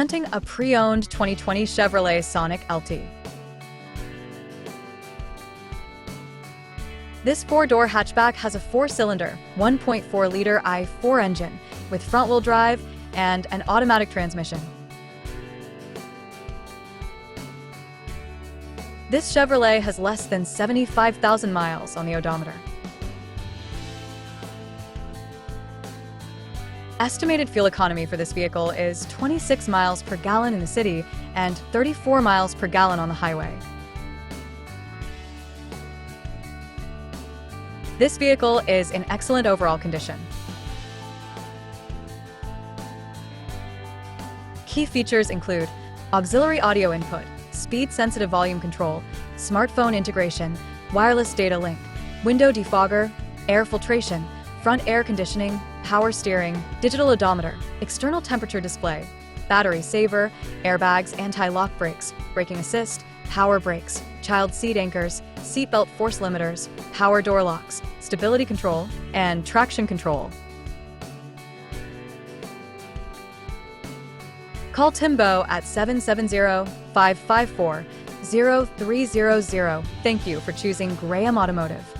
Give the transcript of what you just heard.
Presenting a pre-owned 2020 Chevrolet Sonic LT. This four-door hatchback has a four-cylinder, 1.4-liter i4 engine with front-wheel drive and an automatic transmission. This Chevrolet has less than 75,000 miles on the odometer. Estimated fuel economy for this vehicle is 26 miles per gallon in the city and 34 miles per gallon on the highway. This vehicle is in excellent overall condition. Key features include auxiliary audio input, speed-sensitive volume control, smartphone integration, wireless data link, window defogger, air filtration, front air conditioning, power steering, digital odometer, external temperature display, battery saver, airbags, anti-lock brakes, braking assist, power brakes, child seat anchors, seatbelt force limiters, power door locks, stability control, and traction control. Call Timbo at 770-554-0300. Thank you for choosing Graham Automotive.